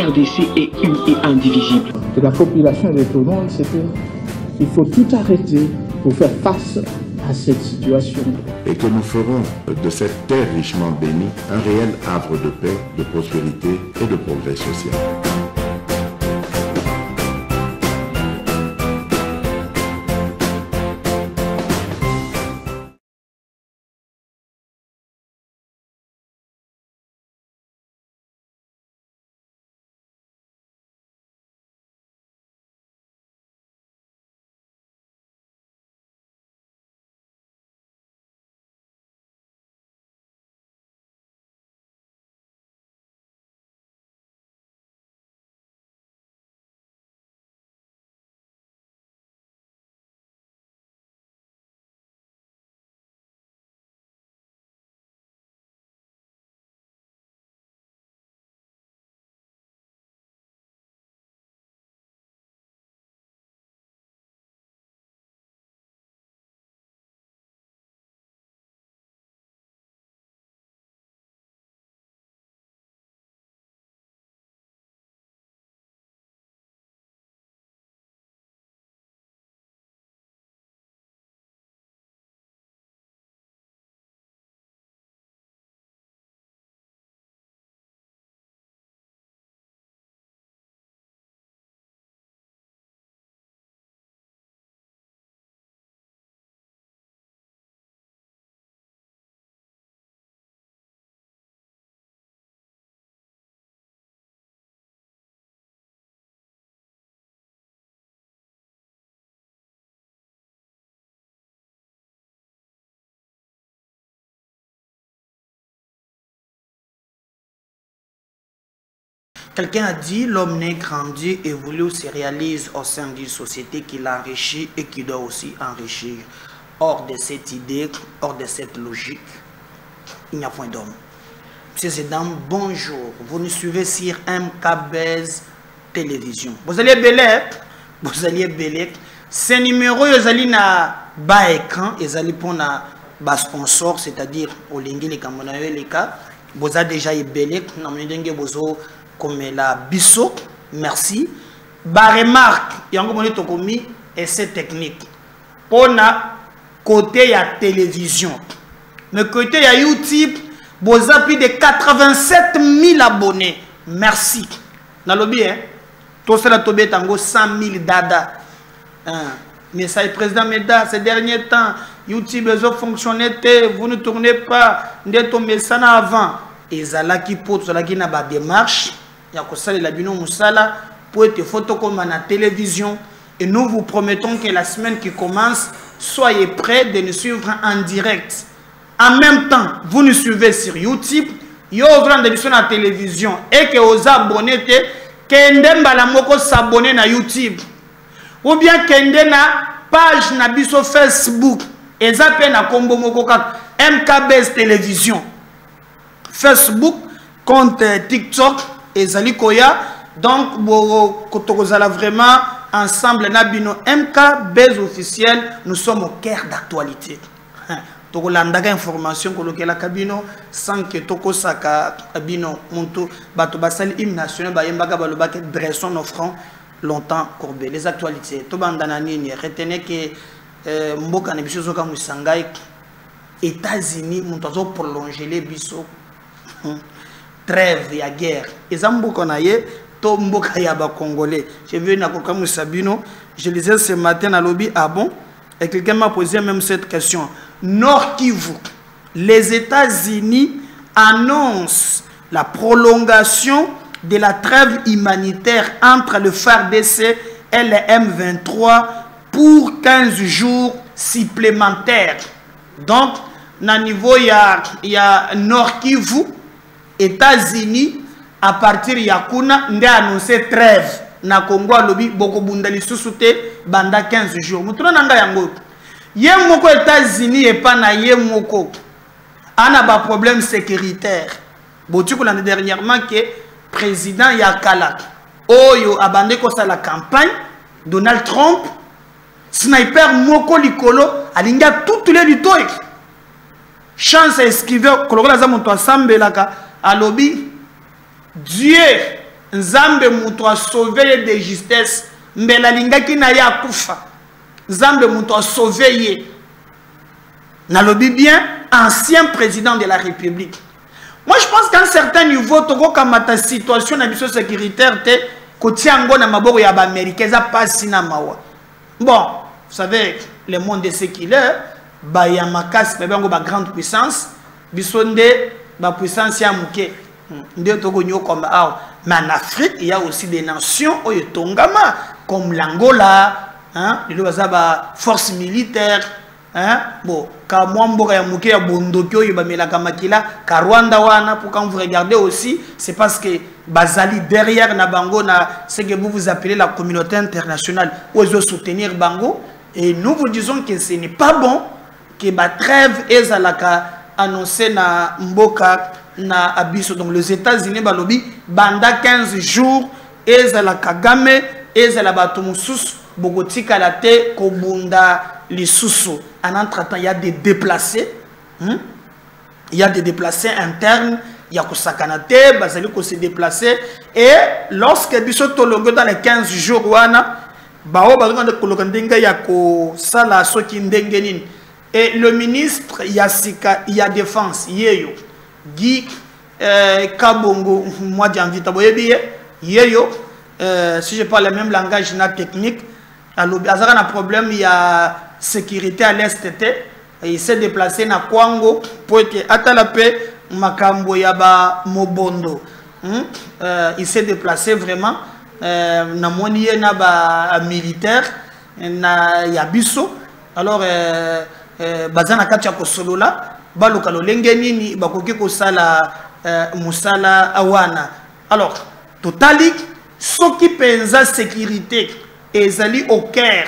RDC est une et indivisible. De la population et de tout le monde, c'est qu'il faut tout arrêter pour faire face à cette situation. Et que nous ferons de cette terre richement bénie un réel havre de paix, de prospérité et de progrès social. Quelqu'un a dit, l'homme naît, grandit, évolue, se réalise au sein d'une société qui l'enrichit et qui doit aussi enrichir. Hors de cette idée, hors de cette logique, il n'y a point d'homme. Messieurs et dames, bonjour. Vous nous suivez sur MKBez Télévision. Vous allez belé, vous allez belé. Ce numéro, vous allez na bas écran, vous allez pour na bas sponsor, c'est-à-dire au lingi les camonaïs les cas. Vous avez déjà belé, nous avons besoin comme la bisso, merci. Ba remarque, yango moni tokomi essai technique. Pour na côté ya télévision, mais côté ya YouTube, vous avez plus de 87 000 abonnés. Merci. Dans le bien, tout ça tombé tango 100 000 dada. Mais ça est président Meda ces derniers temps, YouTube a fonctionné, vous ne tournez pas, vous tombé ça avant. Et ça qui pour cela qui n'a pas de démarche. Il y a que ça, la bino moussala pour être photo comme à la télévision. Et nous vous promettons que la semaine qui commence, soyez prêts de nous suivre en direct. En même temps, vous nous suivez sur YouTube, vous avez une émission à la télévision et que vous abonnez, que vous s'abonner à YouTube. Ou bien que na page na biso Facebook. Et ça peut na combo MKBez Télévision. Facebook, compte TikTok. Et Zalikoya, donc, vous allez vraiment ensemble, Nabino MKBez officiel, nous sommes au cœur d'actualité. Donc, on a une information que la cabino sans que Toko Saka, Abino, Monto, Bato Basal, hymne national, Bayembaga Balobak, Bresson, offrant longtemps courbé. Les actualités, Tobandanani, retenez que Mboka Nebisozoka Moussangai, États-Unis, Montazo prolonger les bisous. Trêve, il y a guerre. Et Zamboka naye, to mboka yaba congolais. J'ai vu Nakoka Moussabino, je lisais ce matin à lobby, ah bon? Et quelqu'un m'a posé même cette question. Nord Kivu, les États-Unis annoncent la prolongation de la trêve humanitaire entre le FARDC et le M23 pour 15 jours supplémentaires. Donc, à niveau, il y a Nord Kivu, États-Unis, à partir de Yakuna, nous avons annoncé trêve. Na Congo, lobby, beaucoup bundali sous-souté, banda 15 jours. Nous trouvons nanga yango. Yemoko États-Unis et pas na yemoko. On a un problème sécuritaire. Botuko l'année dernièrement que président Yakala, Oyo abandé kosa la campagne, Donald Trump, sniper moko likolo, alinga tout les litoy. Chance à esquiver, kolokola za monto ensemble laka. À lobby, Dieu nzambe muto a sauvé de justesse mbela lingaki na ya kufa nzambe muto a sauvé ye nalobi bien ancien président de la République. Moi je pense qu'à un certain niveau toko kamata situation na biso sécuritaire te kotiango na maboko ya ba américain za pasi na mawa. Bon, vous savez le monde de ce qu'il est ba ya makasi ba bango ba grande puissance bisonde ba puissance ya muke nde toko nyo comme mais en Afrique il y a aussi des nations oyetongama comme l'Angola hein le bazaba force militaire hein bon ka mwamboka ya muke ya bondoki oyo bamelaka makila ka Rwanda wana pour quand vous regardez aussi c'est parce que bazali derrière na bango na ce que vous appelez la communauté internationale ozo soutenir bango et nous vous disons que ce n'est pas bon que ba trêve ezalaka annoncé na mboka na abiso donc les États-Unis balobi banda 15 jours ezala Kagame ezala bato mususu bogotika la te kobunda lisusu. En entre-temps il y a des déplacés il y a des déplacés internes il y a kosakanate bazali ko se déplacer et lorsque biso tolongo dans les 15 jours wana bao bazonga koloka ndenga ya ko sala soki ndenge nini et le ministre Yassika ya défense yeyo Guy Kabongo moi j'invite à boyebi yeyo si je parle le même langage na technique alors azaka na problème il y a sécurité à l'est il s'est déplacé na Kwango pour être atalape makambo ya ba mobondo il s'est déplacé vraiment na moni na ba militaire na yabiso alors bazana kacha ko solola baluka lolenge nini bakoki ko sala musala awana alors totali soki penza sécurité ezali au cœur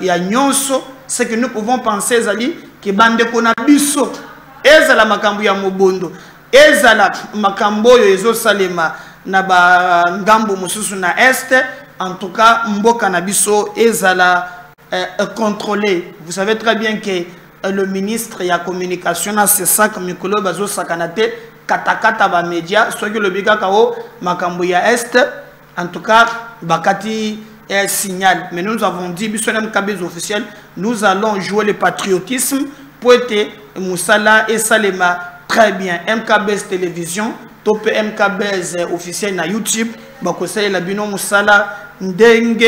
ya nyonso ce que nous pouvons penser ezali que bande kona biso ezala makambo ya mobondo ezala makambo yo ezo salema na ba ngambo mususu na est en tout cas mboka na biso ezala contrôlé. Vous savez très bien que le ministre ya communication na c'est ça comme mikolo bazo sakanate katakata ba média soit que le biga kao makambo ya est en tout cas bakati signal mais nous avons dit bisonam kabez officiel nous allons jouer le patriotisme pour être musala et salema très bien MKBS télévision top MKBS officiel na YouTube bakosay la bino musala ndenge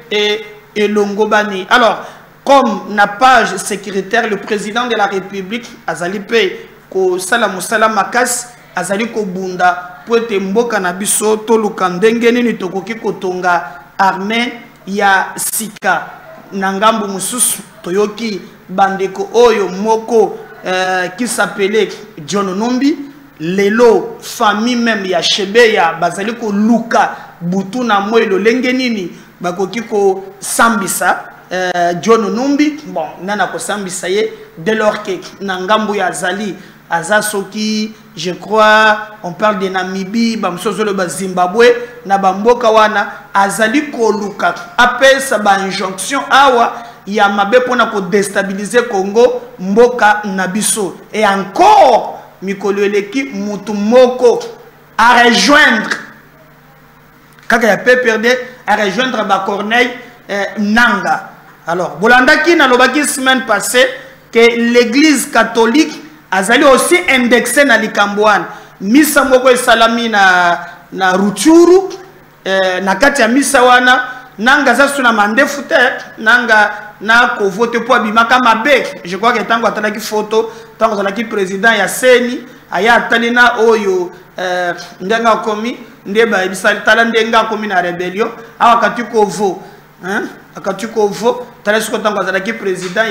et longobani. Alors comme na page sécuritaire le président de la République azali pe ko sala musala makas azali ko bunda pour être mboka na biso to lukandenge nini tokoki kotonga armée ya sika nangambu mususu toyoki bandeko oyo moko qui s'appelait John Numbi lelo famille même ya Shebe ya bazali ko luka butu na moyo lenge nini bakoki ko sambisa John Numbi bon nana ko sambisa ye dès lors que nangambu ya zali azasoki je crois on parle de Namibie bamsozolo ba Zimbabwe na bamboka wana azali ko luka apesa ba injonction awa ya mabe pona ko déstabiliser Congo mboka nabiso et encore mikolo eleki mutu moko à rejoindre kaka ya pe perdre à rejoindre ba Corneille Nanga. Alors bolanda ki na lobaki semaine passée que l'église catholique azali aussi indexé na likamboane misa moko esalami na Ruchuru na kati ya misa wana nanga zasu na mandefu te nanga na ko voter pour bimaka mabe. Je crois que tango atalaki photo tango atalaki président ya Seni aya atalina oyo ndenga komi ndeba ibisali tala ndenga komi na rébellion awa katiko vo hein akatiko vo tala siko tango atalaki président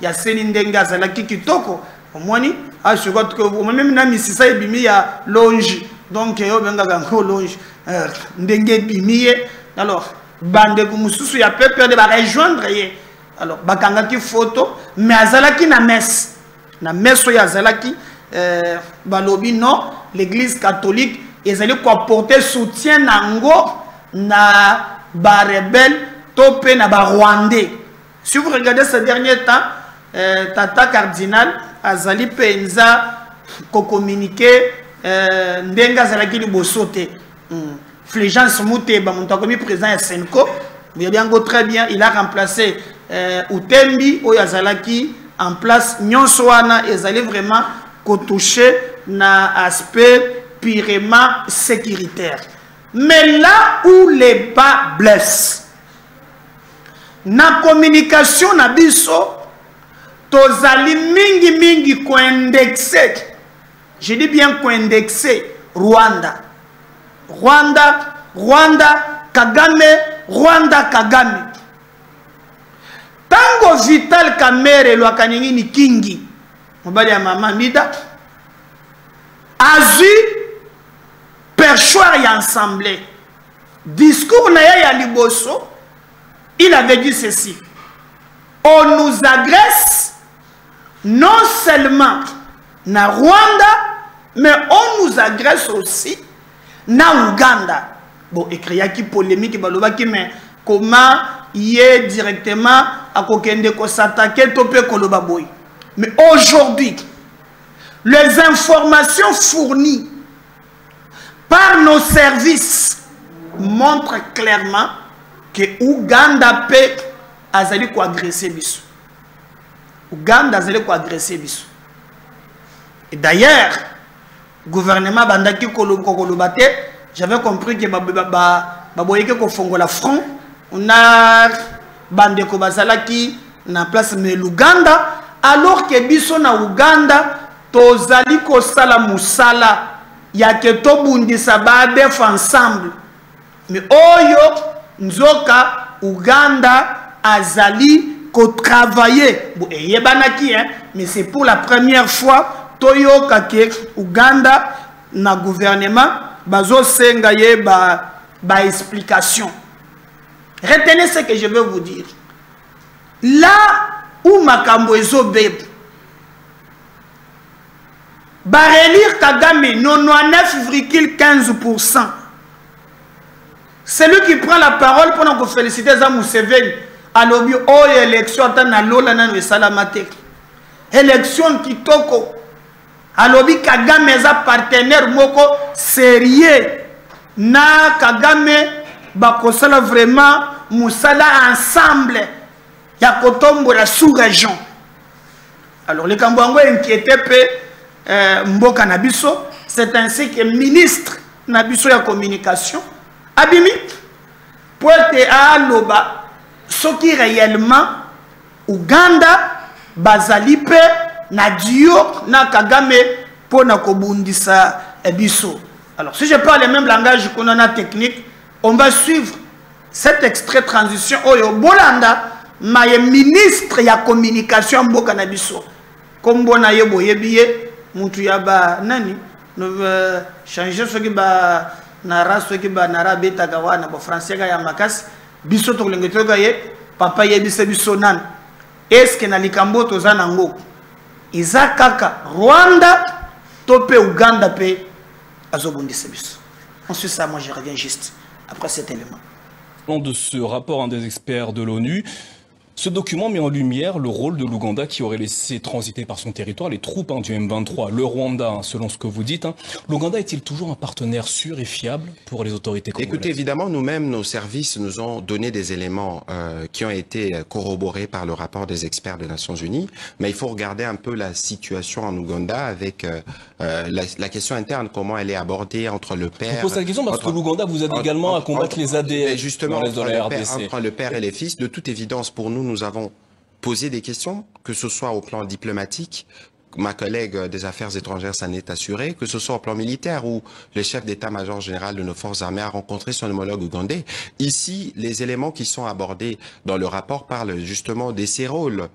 ya Seni ndenga azalaki kitoko omoni a je crois que même na misisa ebimi ya longe donc yo benga gango longe ndenge bimiye alors bande kumususu ya pepe de ba rejoindre ye alors bakangaki photo mais azalaki na messe ya azalaki balobi non l'église catholique ezali ko apporter soutien nango na ba rebelle topé na ba rwandais. Si vous regardez ces derniers temps tata cardinal azali penza ko communiquer ndenga azalaki liboso te Fulgence Mouteba, mon commis président à Senko, vous avez bien très bien, il a remplacé Utembi, Oyazalaki, en place Nyonswana, et ils allaient vraiment toucher na aspect purement sécuritaire. Mais là où les bas blessent, na communication na biso, tozali mingi ko indexé. Je dis bien ko indexé Rwanda. Rwanda, Kagame. Tango Vital Kamerhe lo akaningi ni kingi. Mobali ya mama Mida. Azu perchoir et ensemble. Discours na ya liboso. Il avait dit ceci. On nous agresse non seulement na Rwanda, mais on nous agresse aussi na Ouganda. Bon, écrit qui polémique, mais comment il est directement à kokende ko s'attaquer topé koloba boy. Mais aujourd'hui, les informations fournies par nos services montrent clairement que Ouganda peut azali ko agresser biso. Ouganda azali ko agresser biso. Et d'ailleurs, gouvernement bandaki kolobate, j'avais compris que baboyeke ko fongola front, on a bandeko bazalaki na place mais l'Ouganda, alors que biso na Ouganda tozali ko sala musala ya ke to bundisa ba def ensemble. Mais oyo nzoka Ouganda azali ko travailler. Bon, yebanaki hein, mais c'est pour la première fois toyo kake Ouganda na gouvernement bazo senga ye ba explication. Retenez ce que je veux vous dire. Là où makambo ezobeb ba relire Kagame 99,15%. C'est lui qui prend la parole pour nous féliciter za Museveni. Alobi o élection atana lola na salamate. Élection kitoko. Alobi Kagame za partenaire moko sérieux na Kagame bakosala vraiment musala ensemble ya kotombo la sous-région. Alors les Kambwango inquiété pe mboka nabiso, c'est ainsi que ministre nabiso ya communication abimi pour te aloba ce qui réellement Ouganda bazalipe na dio na Kagame pour na kobundisa biso. Alors si je parle le même langage qu'on a technique, on va suivre cet extrait transition oyo bolanda maye ministre ya communication mboka na biso kombo na ye boyebiye mutu ya ba nani no changer ce qui ba na race qui ba na rabeta gawana bo français ga ya makasi biso to lengetoka ye papa ye biso nan est-ce que na likambo to zanango iza kaka Rwanda topé Ouganda pe azobundisa biso. Ensuite ça moi je reviens juste après cet élément. De ce rapport des experts de l'ONU, ce document met en lumière le rôle de l'Ouganda qui aurait laissé transiter par son territoire les troupes du M23. Le Rwanda, selon ce que vous dites, l'Ouganda est-il toujours un partenaire sûr et fiable pour les autorités congolaises? Écoutez, évidemment, nous-mêmes, nos services nous ont donné des éléments qui ont été corroborés par le rapport des experts des Nations Unies. Mais il faut regarder un peu la situation en Ouganda avec la question interne, comment elle est abordée entre le père... Je pose la question parce que l'Ouganda vous aide également à combattre les ADF justement, dans les de la RDC. Entre le père et les fils, de toute évidence, pour nous, nous avons posé des questions, que ce soit au plan diplomatique, ma collègue des affaires étrangères s'en est assurée, que ce soit au plan militaire où le chef d'état-major général de nos forces armées a rencontré son homologue ougandais. Ici, les éléments qui sont abordés dans le rapport parlent justement de ces rôles,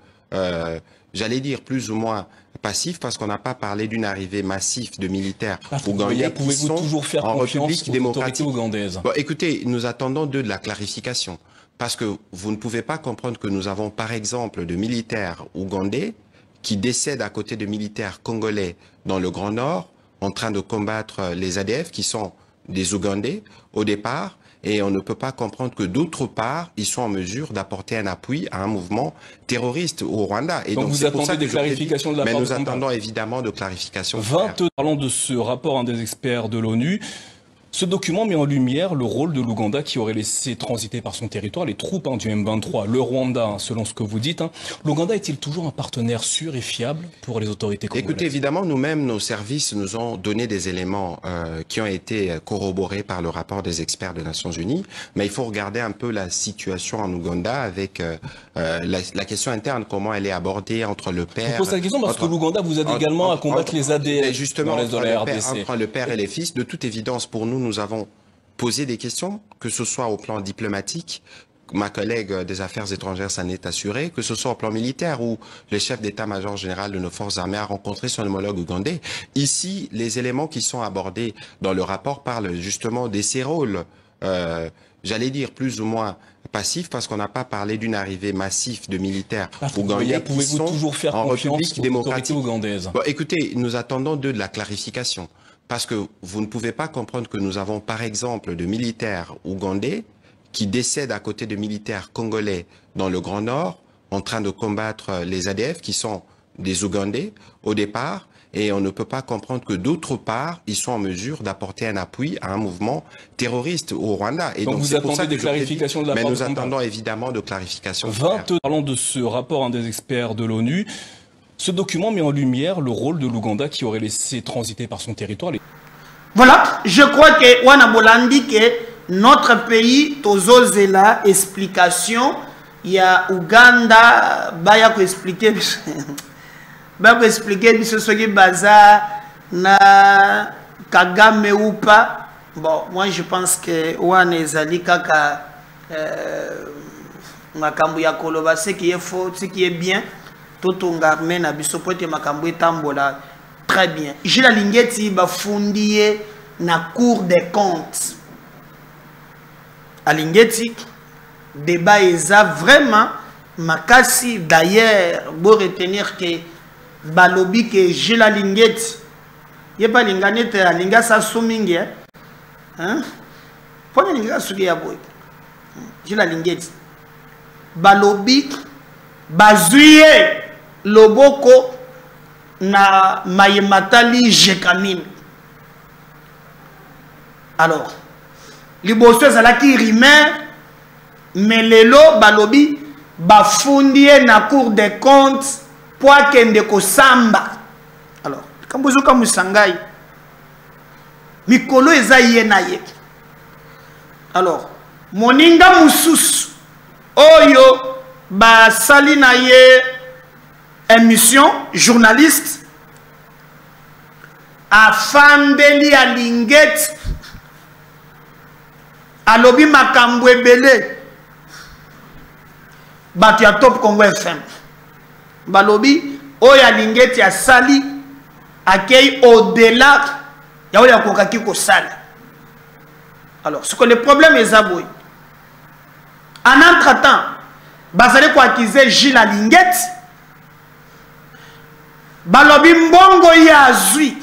j'allais dire plus ou moins passifs, parce qu'on n'a pas parlé d'une arrivée massive de militaires ougandais qui sont toujours faire en République démocratique ougandaise. Bon, écoutez, nous attendons de la clarification. Parce que vous ne pouvez pas comprendre que nous avons par exemple de militaires ougandais qui décèdent à côté de militaires congolais dans le Grand Nord en train de combattre les ADF qui sont des Ougandais au départ, et on ne peut pas comprendre que d'autre part, ils sont en mesure d'apporter un appui à un mouvement terroriste au Rwanda. Et donc vous attendez des clarifications de la part mais de nous attendons évidemment de clarifications. Parlons de ce rapport des experts de l'ONU. Ce document met en lumière le rôle de l'Ouganda qui aurait laissé transiter par son territoire les troupes du M23. Le Rwanda, selon ce que vous dites, l'Ouganda est-il toujours un partenaire sûr et fiable pour les autorités congolaises? Écoutez, évidemment, nous-mêmes, nos services nous ont donné des éléments qui ont été corroborés par le rapport des experts des Nations Unies. Mais il faut regarder un peu la situation en Ouganda avec la question interne, comment elle est abordée entre le père... Je pose la question parce que l'Ouganda vous aide également à combattre les ADF justement, dans les zones RDC. Entre le père et les fils, de toute évidence, pour nous avons posé des questions, que ce soit au plan diplomatique, ma collègue des Affaires étrangères s'en est assurée, que ce soit au plan militaire où le chef d'état-major général de nos forces armées a rencontré son homologue ougandais. Ici, les éléments qui sont abordés dans le rapport parlent justement de ces rôles, j'allais dire plus ou moins passifs, parce qu'on n'a pas parlé d'une arrivée massive de militaires ougandais qui sont toujours faire en République démocratique ougandaise. Bon, écoutez, nous attendons de la clarification. Parce que vous ne pouvez pas comprendre que nous avons, par exemple, de militaires ougandais qui décèdent à côté de militaires congolais dans le Grand Nord, en train de combattre les ADF, qui sont des Ougandais au départ, et on ne peut pas comprendre que d'autre part, ils sont en mesure d'apporter un appui à un mouvement terroriste au Rwanda. Et donc vous attendez des clarifications de la part de nous attendons évidemment de clarifications. Parlons de ce rapport des experts de l'ONU. Ce document met en lumière le rôle de l'Ouganda qui aurait laissé transiter par son territoire. Voilà, je crois que Wana Bolandi que notre pays, Tozo la explication, il y a Ouganda, baya ko expliquer, ce qui baza na Kagame ou pas. Bon, moi je pense que Wana ezali kaka makambu ya koloba, ce qui est faux, ce qui est bien. Totonga mena biso pote makambo etambola très bien. Jila Lingeti bafundie na Cour des comptes. A Lingeti débat eza vraiment makasi. D'ailleurs, beau retenir que balobi que Jila Lingeti ye pas linganete a linga sa sumingi hein. Pone linga sugi ya boy. Jila Lingeti balobi bazuye loboko na mayematali jekamine. Alors liboso ezalaki rimer mais lelo balobi bafundie na Cour des comptes po akende kosamba. Alors kambozoka musangai mikolo eza ye na ye. Alors moninga mususu oyo ba sali na ye émission journaliste afandeli a Lingeti alobi makambo ebele bato ya Top Congo FM balobi oyo a Lingeti asali akei au-delà ya oyo akokaki kosala. Alors ce que le problème est aboy en entre-temps bazali ko accuser Jila Lingeti balobi mbongo ya azui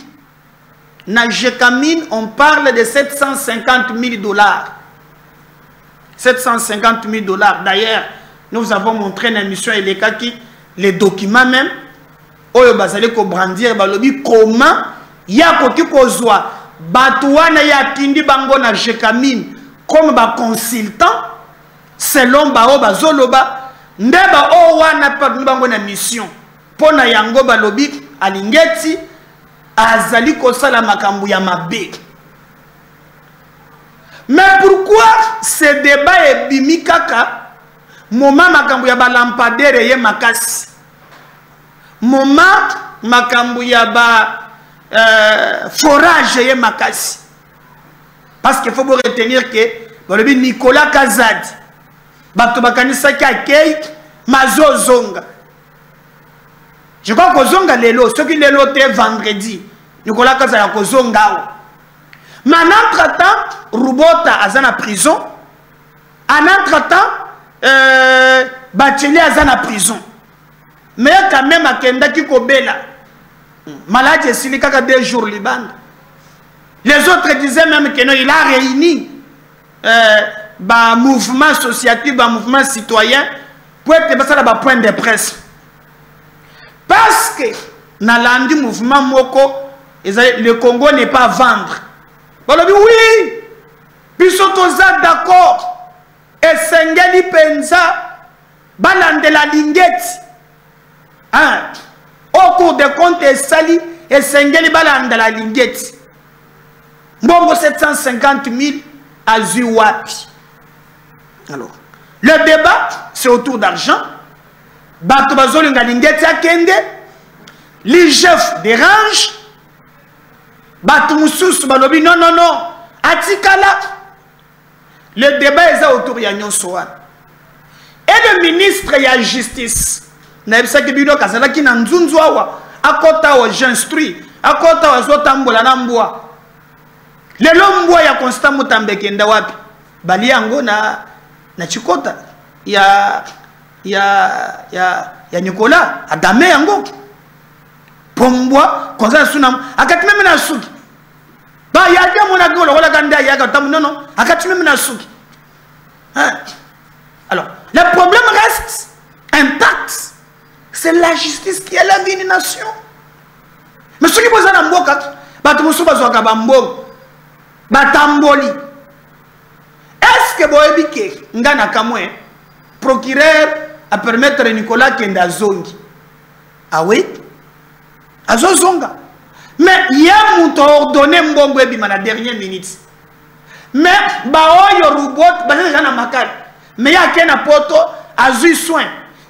na Jekamine. On parle de 750 000 $. 750 000 $. D'ailleurs, nous avons montré une émission les documents même oyo bazali ko brandir balobi comment ya koki kozwa bato wana ya tindi bango na Jekamine comme ba consultant selon bao bazoloba ndeba o wana pa bango na mission pona yango balobi a Lingeti azali kosala makambu ya mabe. Mais pourquoi ce débat est bimi kaka moment makambu ya balampadaire ye makasi, moment makambu ya ba forage ye makasi? Parce qu'il faut retenir que balobi Nicolas Kazadi bato bakanisa ki akei mazozonga. Je crois que zonga lelo, ce qui lelo te vendredi, Nicolas Kazaya kozonga. Mais en entre-temps, Rubota azana prison. En entre-temps, Bacheli azana prison. Mais quand même akenda ki kobela. Malade sili kaka 2 jours liban. Les autres disaient même que non, il a réuni ba mouvement associatif, ba mouvement citoyen pour être basala ba point de presse. Parce que dans l'andi mouvement moko, le Congo n'est pas à vendre. Balobi oui, penza balandela lingeti hein au cours de compte esali esengeli balandela lingeti mbongo 750 000 azui wapi. Alors le débat c'est autour d'argent. Bato bazolinga lingeti akende l'IGF dérange. Bato mususu balobi non non non atikala. Le débat est autour de Nyon-Soan. Et le ministre de la Justice, Naebsakibino Kazalaki Nanzunzwawa, Akota wa j'instruis, Akota wa Zotambola Namboa. Le lomboa ya Constant Mutambekenda wapi. Bali yango na Chikota. Ya Nicolas, Adame yango. Pomboa, Konza Sunam, Akatime na Suki. Bah, il y a des gens qui ont dit non, non, alors, le problème reste intact. C'est la justice qui est la vie des nations. Mais ceux qui posent un mboka, batamboli. Est-ce que Boebike, Ngana Kamwe, procureur, a permettre Nicolas Kenda Zongi? Ah oui? Azozonga. Mais il y a un ordonné mbongo ebima na dernière minute. Mais baoyo robot bazana jana makali. Mais ya kena poto azui soin.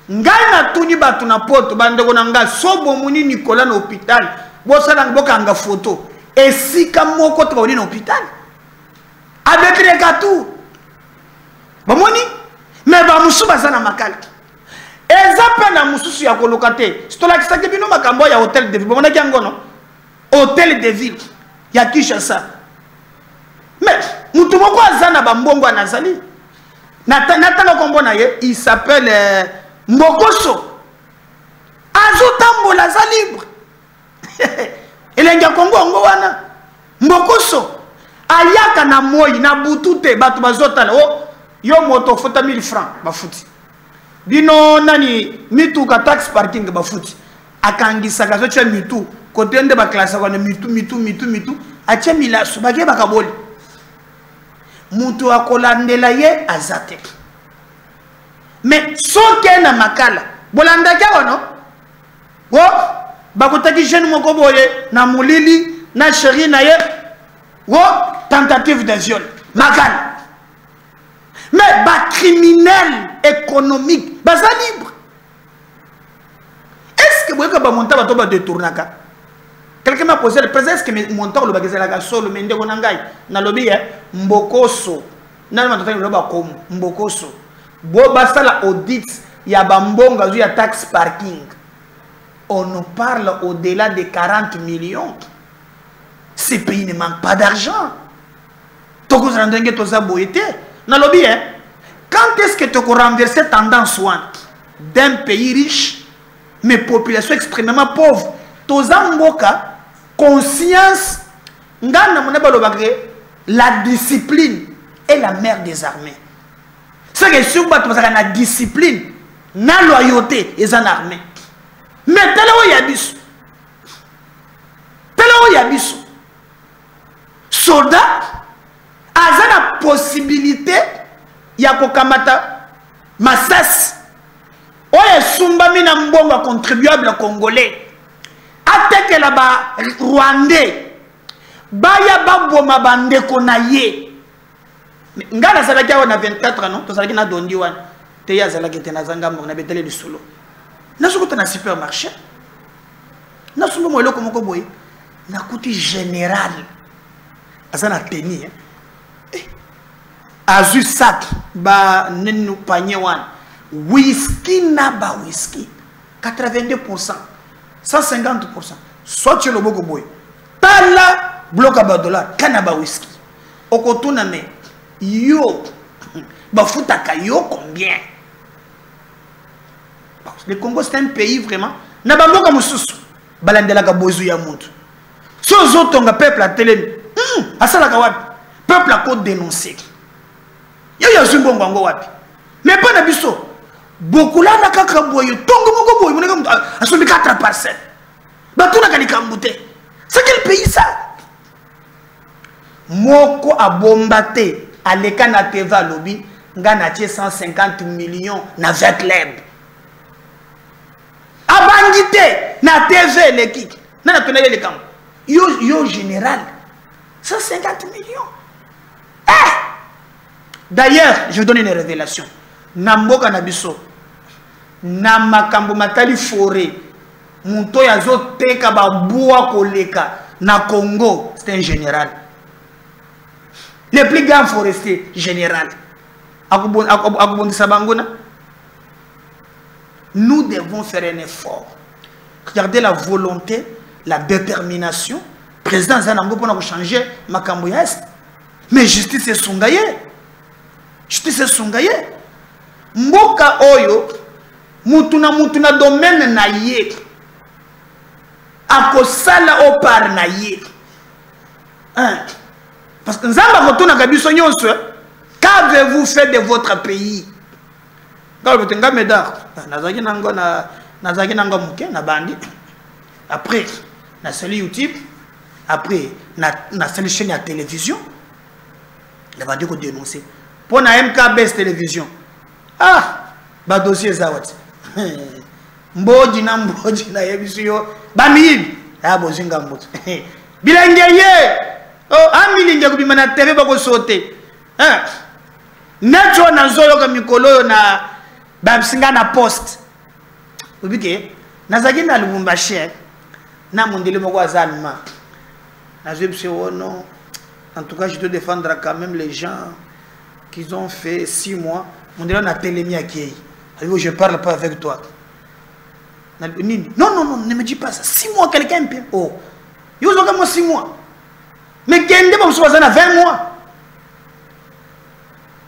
Ngai na tuni batu na poto bandeko na nga sobo muni Nicolas na hôpital. Bosala boka nga photo. Et si comme moko to boni na hôpital. Avec les gâteaux. Bomoni mais ba musu bazana makali. Ezapa na mususu ya kolokate. Stola kisake bino makambo ya hôtel de ville. Bomona kiango no. Hôtel de ville, il y a Kinshasa. Mais, Moutoumoko Azana Bambongo Anazali. Nathan Kombona, il s'appelle Mbokoso. Azotambo Laza libre. Il y a Congo Angoana. Mbokoso. Ayaka na moyi, na butute, batu bazota. Oh, yo moto, fota 1000 francs, bafuti. Bino nani, mitu ka tax parking, bafuti. Akangisa kazo tia mitu. Côté de la classe, on a mitu, ache milasu, bagé bakaboli. Mutu akolandela ye azate. Mais soke na makala, bolanda kia no? Wo, bakotaki jeune moko boye, na mulili, na chéri na ye, wo, tentative de viol, makala. Mais ba criminel économique, baza libre. Est-ce que vous avez monté à détournaka? Quelqu'un m'a posé le président, est-ce que mon temps le bagage la solo mende konangai na lobby mbokoso na ma totali loba comme mbokoso bo basta la audit ya bambonga zu ya tax parking on nous parle au-delà de 40 millions. Ces pays ne manquent pas d'argent. Toko zandenge to za boité na lobby quand est-ce que tu peux renverser tendance d'un pays riche mais population extrêmement pauvre toza mboka conscience ngana moneba lobagre la discipline est la mère des armées. C'est que sur bato la discipline na loyauté et en armée. Mais tellement il y a biso soldat a la possibilité ya kokamata masas oye sumba mina mbongo contribuable congolais ateke la ba rwandais baya baboma bandeko na ye ngana zalaki awa na 24 ans to zalaki na dondi wana te ya zalaki te na zanga mbongo na betele lisolo na soko na supermarché na sumba mo eloko moko boye na kuti général azana teni azu sac ba nenu panier wana whisky na ba whisky 82%, 150%. Soit tu le boko boy. Tala bloc à $, kanaba whisky. Okotuna me yo bafuta kayo combien? Le Congo c'est un pays vraiment. Na bamboka mususu balandela ka bozu ya muntu. So zotonga peuple a télé. Asala ka wapi? Peuple a ko dénoncer. Yo ya zumbongo ngo wapi? Mais pas na biso. Beaucoup là na kaka boyo tongo moko boyo moneka asomi 4 parcelles. Batuna kalikambute. C'est quel pays ça? Moko a bombaté aleka na teva lobi Nganache 150 millions na Vetleb. Abangité na TV l'équipe. Na tenait les camps. Yo général. 150 millions. D'ailleurs, je vous donne une révélation. Namboka nabiso. Na makambo matali forêt. Monto yazo teka ba boa koleka na Congo, c'est un général. Le plus grand forestier général. Nous devons faire un effort. Regardez la volonté, la détermination. Le président Zanango pour changer makambo ya est. Mais justice est songaye. Justice est songaye. Mboka oyo mutuna domaine na ye. Akosala o par na ye. Parce que Nzamba retourne à Gabiso Nyonso. Qu'avez-vous fait de votre pays? Après, na sali YouTube. Après, na sali chaîne à télévision. Il va dire qu'on dénoncer. Pour na MKBS télévision. Ah, ba dossier zawat. Mboji na yebisiyo. Bamil. Ah, bozinga mboto. Bilangeye. Oh, amilinga kubima na TV bako sauter. Hein? Nacho na zolo ka mikolo na babsinga na post. Ubike, nazaki na Lubumbashi. Na mondele moko azalma. Na zebse wono. En tout cas, je dois défendre quand même les gens qui ont fait 6 mois. Mondele na telemi akei. Alors je parle pas avec toi. Non, ne me dis pas ça. 6 mois quelqu'un peut. Oh. Yo zo comme 6 mois. Mais Kende va me 20 mois.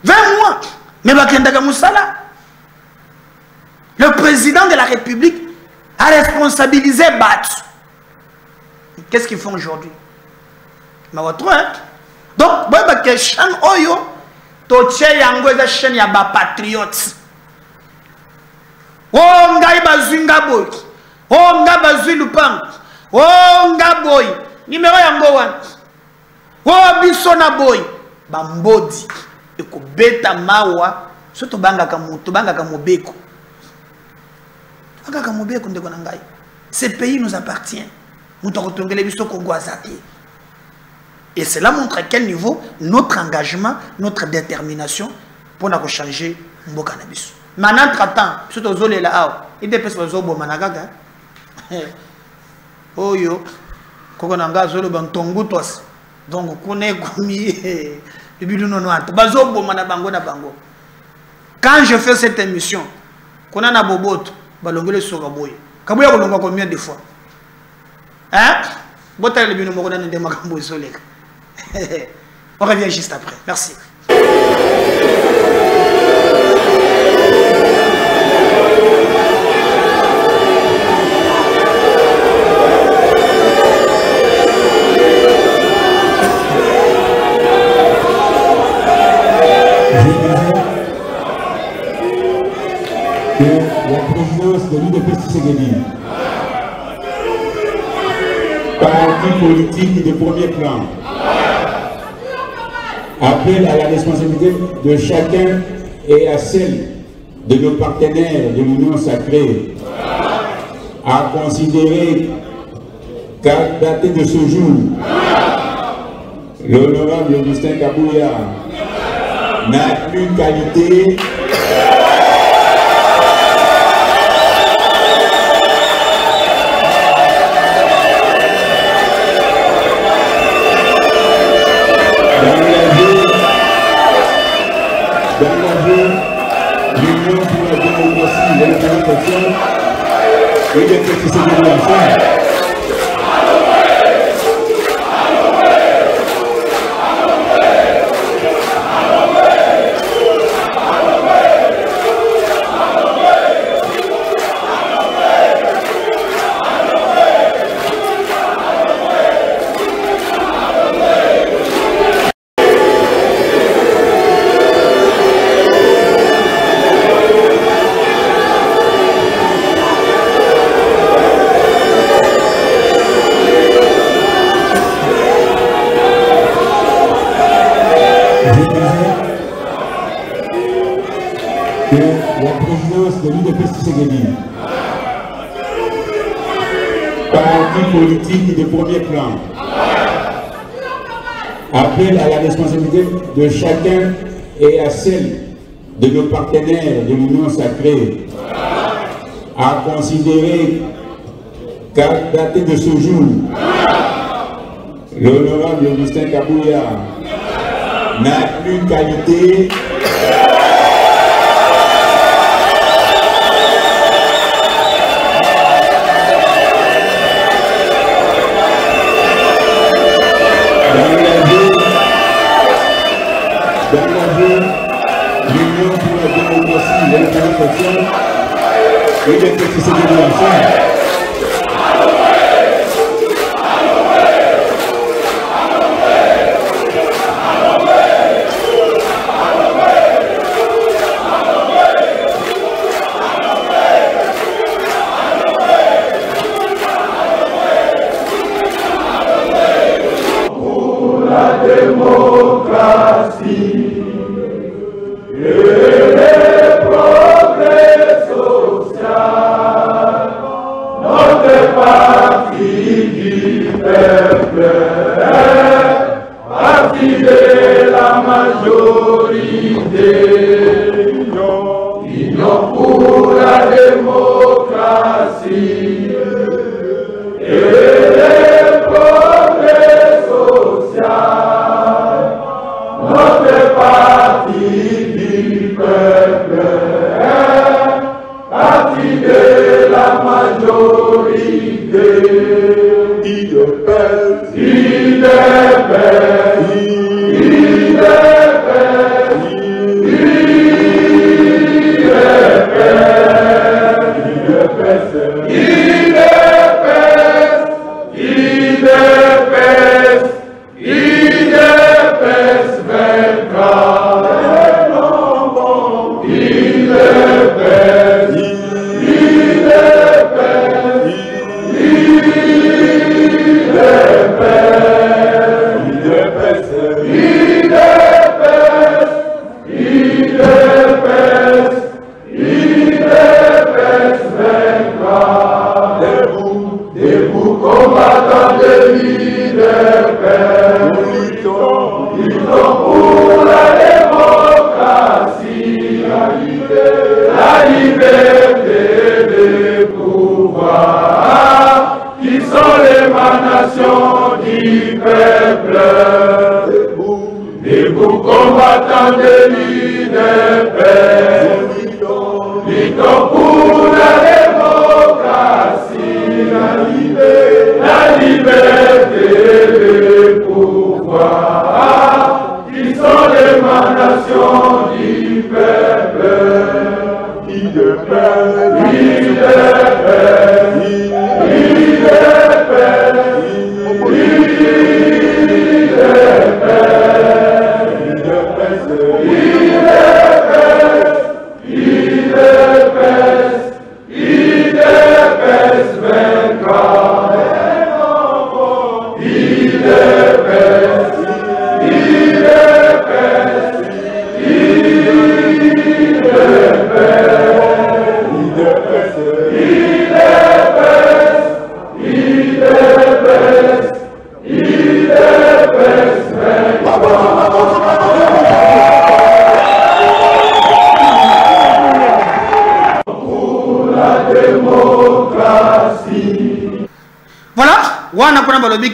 20 mois. Mais Bakenda Moussala. Le président de la République a responsabilisé Bat. Qu'est-ce qu'ils font aujourd'hui? Donc, il chaîne Oyo, Toche Yango est chaîne Yaba Patriote. Oh, Ngai Bazinga Boy. Oh, Nga Bazui Lupang. Oh, Nga Boy. Numéro Yango One. Oh, Bisona Boy. Bambodi. Eko beta mawa. Soto banga kamuto, banga kamobeko. Banga kamobeko ndeko nangai. Ce pays nous appartient. Et cela montre à quel niveau notre engagement, notre détermination pour nous changer le cannabis. Maintenant, entre-temps, surtout aux olés là, il dépêche aux obos managaga. Oh yo, kokonanga zolo bantongu tos. Donc, kone komi le bilu no noir. Bazobo manabango na bango. Quand je fais cette émission, kona na boboto, balongole sur kaboy. Kaboy kolonga combien de fois? Hein? On revient juste après. Merci. La présidence de l'UDP Tshisekedi, parti politique de premier plan, appelle à la responsabilité de chacun et à celle de nos partenaires de l'Union sacrée à considérer qu'à dater de ce jour, l'honorable Augustin Kabouya n'a plus qualité l'Union pour la démocratie et la démocratie et les petits séminaires de l'enfant. la présidence de l'UDPS Tshisekedi. Parti politique de premier plan. Appel à la responsabilité de chacun et à celle de nos partenaires de l'Union sacrée à considérer qu'à dater de ce jour, l'honorable Augustin Kabouya n'a plus qualité l'Union pour la démocratie et la démocratie et les petits sénégalais ensemble.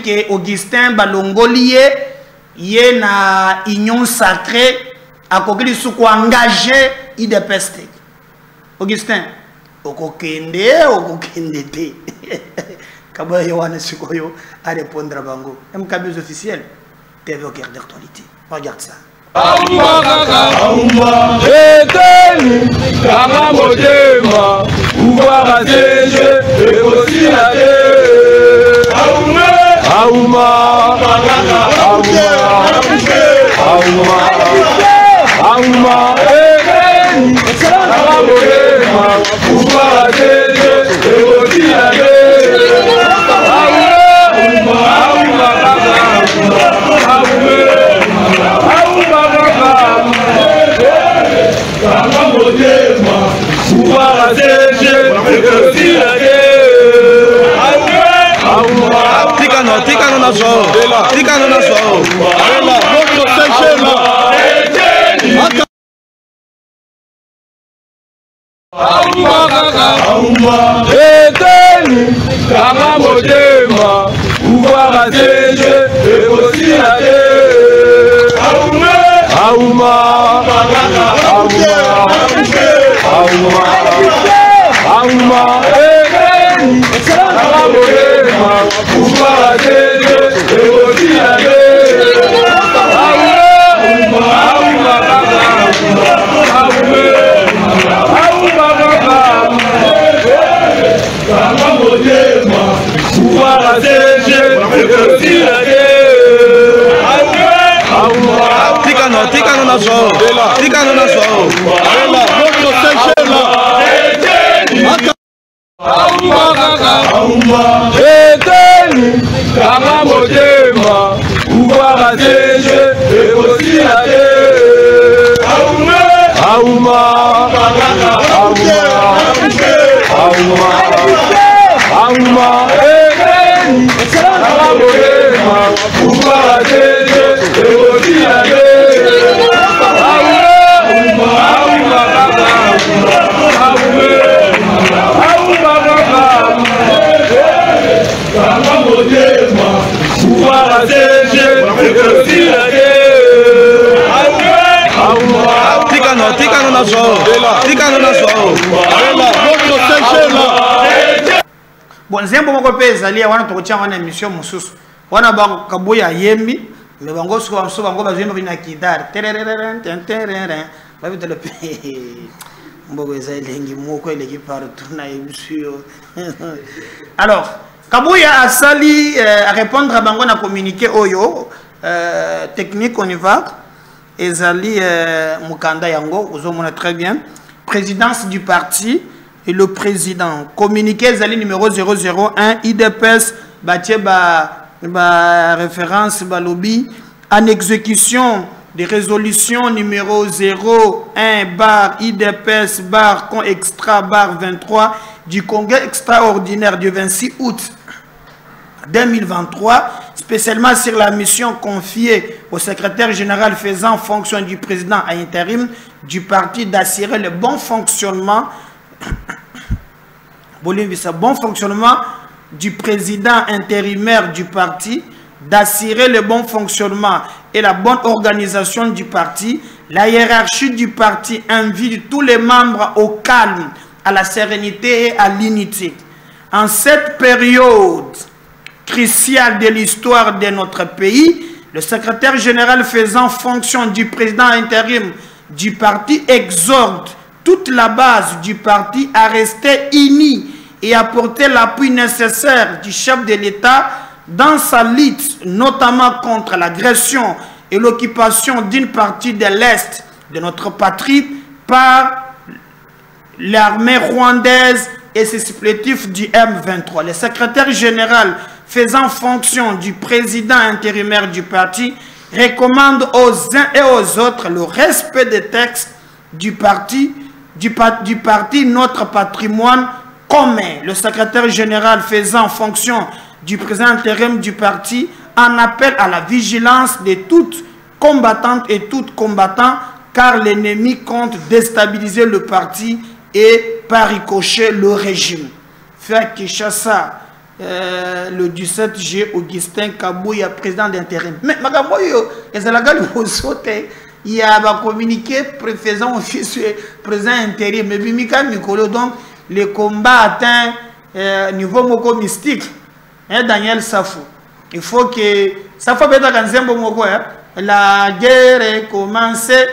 Que Augustin Balongolié yé na union sacrée à kokili suko engagé IDPS. Augustin okokende te kaba yoane sukoyo à répondre à bango MKB officiel TV au cœur d'actualité. Regarde ça. Bon, c'est un peu mon pays, Zali, on a trouvé une émission, on a Kabouya Yembi, mais on a besoin de Kidar. Alors, Kabouya a sali à répondre à Bango na communiqué Oyo, technique on y va, et Zali Mukanda Yango, vous avez très bien, présidence du parti. Et le président, communiqué Zali numéro 001, IDPS, référence, lobby, en exécution des résolutions numéro 01, bar IDPS, bar con extra, bar 23, du congrès extraordinaire du 26 août 2023, spécialement sur la mission confiée au secrétaire général faisant fonction du président à intérim du parti d'assurer le bon fonctionnement du président intérimaire du parti, d'assurer le bon fonctionnement et la bonne organisation du parti. La hiérarchie du parti invite tous les membres au calme, à la sérénité et à l'unité. En cette période cruciale de l'histoire de notre pays, le secrétaire général faisant fonction du président intérim du parti exhorte toute la base du parti à rester unie et apporter l'appui nécessaire du chef de l'État dans sa lutte, notamment contre l'agression et l'occupation d'une partie de l'Est de notre patrie par l'armée rwandaise et ses supplétifs du M23. Le secrétaire général faisant fonction du président intérimaire du parti recommande aux uns et aux autres le respect des textes du parti, notre patrimoine commun. Le secrétaire général faisant fonction du président intérim du parti en appelle à la vigilance de toutes combattantes et toutes combattants, car l'ennemi compte déstabiliser le parti et par ricochet le régime. Fait Kinshasa, le 17 juillet, Augustin Kabouya, président d'intérim. Mais il y a un communiqué faisant office président intérim. Mais Bimika Mikolo, donc, le combat atteint niveau moko mystique. Daniel Safou. Il faut que Safou beta kanzembo moko la guerre est commencée.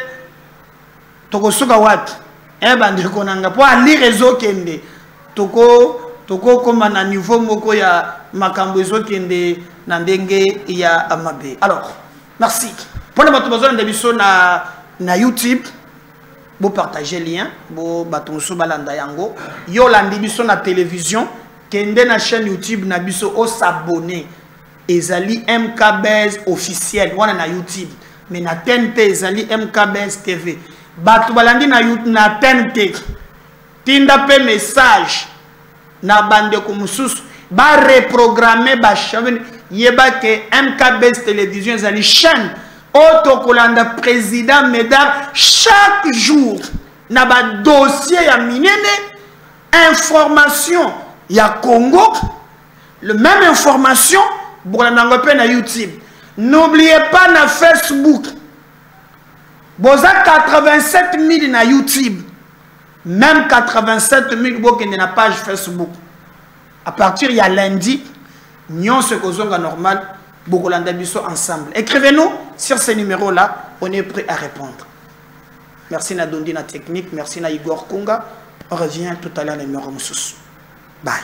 Tokosuka wat. Bandi konanga po ali réseau kende. Toko comme na niveau moko ya makambo ezo kende na ndenge ya amabe. Alors, merci. Pour les gens qui na YouTube, vous partagez le lien, vous batonso balanda yango. Yo landi biso na télévision, kende na chaîne YouTube na biso o s'abonner. Ezali MKBez officiel, wana na YouTube. Mais na TNT ezali MKBez TV. Batu balandi na YouTube na TNT. Tinda pe message na bande ko mususu ba reprogrammer ba chaîne yeba que MKBS télévision zali chaîne auto kolanda président Médard chaque jour na ba dossier ya minene information ya Congo le même information bolanda ngopé na YouTube. N'oubliez pas na Facebook. Boza 87 000 na YouTube. Même 87 000 bokende na page Facebook. À partir de lundi, nous sommes normal, Bokolanda Bisso ensemble. Écrivez-nous sur ce numéro-là, on est prêt à répondre. Merci na Dondi na technique, merci na Igor Kunga. On revient tout à l'heure le numéro Moussous. Bye.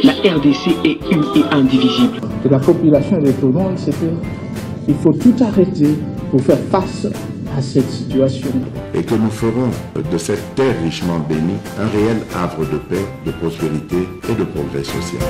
La RDC est une et indivisible. Et la population et tout le monde, c'est qu'il faut tout arrêter pour faire face à cette situation. Et que nous ferons de cette terre richement bénie un réel havre de paix, de prospérité et de progrès social.